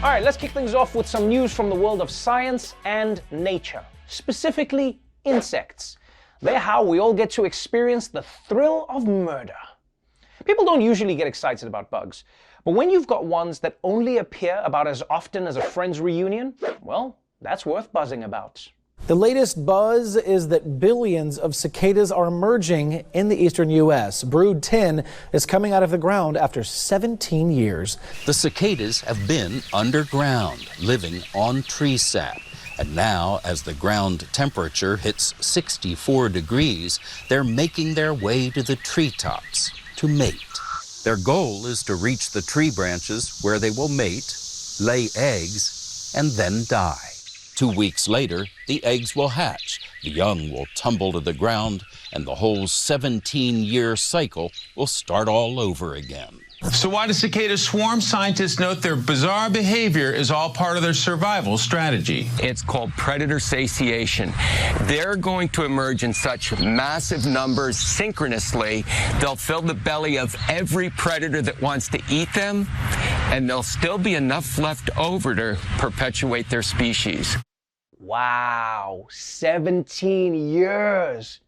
All right, let's kick things off with some news from the world of science and nature, specifically insects. They're how we all get to experience the thrill of murder. People don't usually get excited about bugs, but when you've got ones that only appear about as often as a friend's reunion, well, that's worth buzzing about. The latest buzz is that billions of cicadas are emerging in the eastern U.S. Brood 10 is coming out of the ground after 17 years. The cicadas have been underground, living on tree sap. And now, as the ground temperature hits 64 degrees, they're making their way to the treetops to mate. Their goal is to reach the tree branches where they will mate, lay eggs, and then die. 2 weeks later, the eggs will hatch, the young will tumble to the ground, and the whole 17-year cycle will start all over again. So why do cicadas swarm? Scientists note their bizarre behavior is all part of their survival strategy. It's called predator satiation. They're going to emerge in such massive numbers synchronously, they'll fill the belly of every predator that wants to eat them, and there'll still be enough left over to perpetuate their species. Wow, 17 years.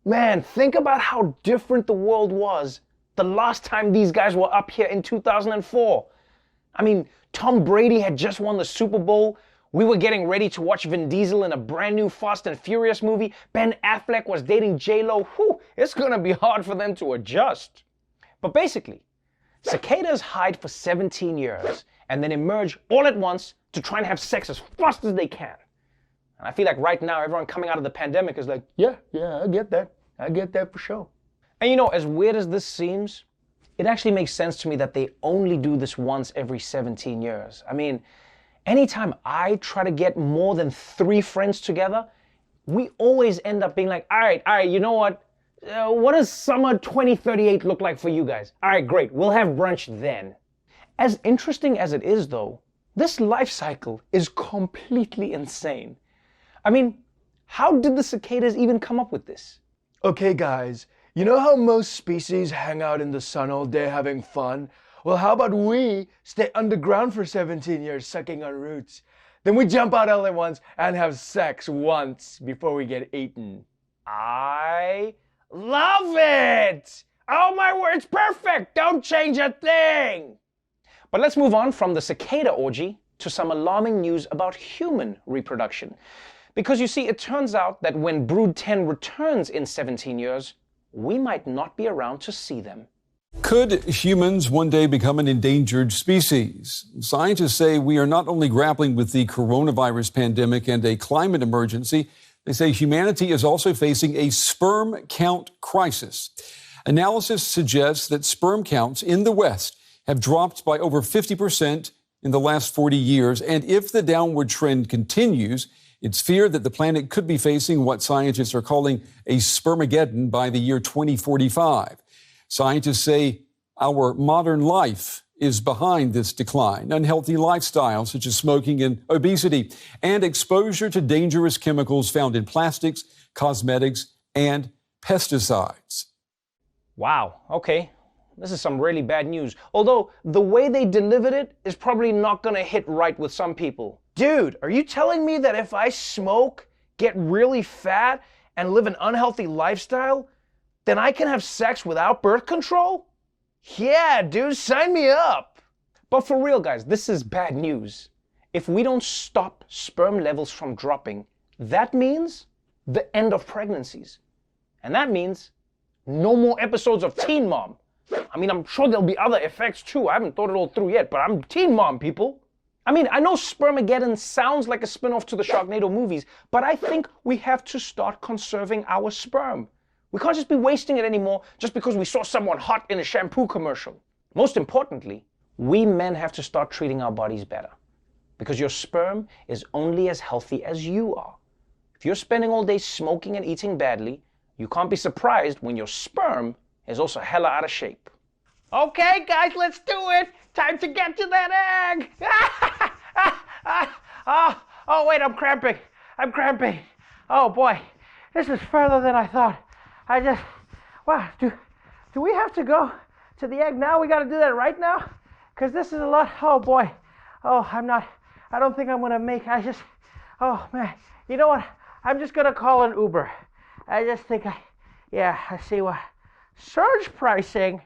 Man, think about how different the world was the last time these guys were up here in 2004. I mean, Tom Brady had just won the Super Bowl. We were getting ready to watch Vin Diesel in a brand new Fast and Furious movie. Ben Affleck was dating J-Lo. Whew, it's gonna be hard for them to adjust. But basically, cicadas hide for 17 years and then emerge all at once to try and have sex as fast as they can. And I feel like right now, everyone coming out of the pandemic is like, yeah, I get that. I get that for sure. And you know, as weird as this seems, it actually makes sense to me that they only do this once every 17 years. I mean, anytime I try to get more than 3 friends together, we always end up being like, all right, you know what? What does summer 2038 look like for you guys? All right, great, we'll have brunch then. As interesting as it is though, this life cycle is completely insane. I mean, how did the cicadas even come up with this? Okay guys, you know how most species hang out in the sun all day having fun? Well, how about we stay underground for 17 years sucking on roots? Then we jump out all at once and have sex once before we get eaten. I love it! Oh my word, it's perfect! Don't change a thing! But let's move on from the cicada orgy to some alarming news about human reproduction. Because you see, it turns out that when Brood 10 returns in 17 years, we might not be around to see them. Could humans one day become an endangered species? Scientists say we are not only grappling with the coronavirus pandemic and a climate emergency, they say humanity is also facing a sperm count crisis. Analysis suggests that sperm counts in the West have dropped by over 50% in the last 40 years. And if the downward trend continues, it's feared that the planet could be facing what scientists are calling a spermageddon by the year 2045. Scientists say our modern life is behind this decline. Unhealthy lifestyles such as smoking and obesity, and exposure to dangerous chemicals found in plastics, cosmetics, and pesticides. Wow, okay. This is some really bad news. Although the way they delivered it is probably not gonna hit right with some people. Dude, are you telling me that if I smoke, get really fat, and live an unhealthy lifestyle, then I can have sex without birth control? Yeah, dude, sign me up. But for real, guys, this is bad news. If we don't stop sperm levels from dropping, that means the end of pregnancies. And that means no more episodes of Teen Mom. I mean, I'm sure there'll be other effects too. I haven't thought it all through yet, but I'm Teen Mom, people. I mean, I know Spermageddon sounds like a spin-off to the Sharknado movies, but I think we have to start conserving our sperm. We can't just be wasting it anymore just because we saw someone hot in a shampoo commercial. Most importantly, we men have to start treating our bodies better, because your sperm is only as healthy as you are. If you're spending all day smoking and eating badly, you can't be surprised when your sperm is also hella out of shape. Okay, guys, let's do it. Time to get to that egg. Oh, wait, I'm cramping. Oh, boy, this is further than I thought. Wow, do we have to go to the egg now? We got to do that right now? Because this is a lot. Oh, boy. Oh, I don't think I'm gonna make, oh man, you know what? I'm just gonna call an Uber. I just think I see what, surge pricing.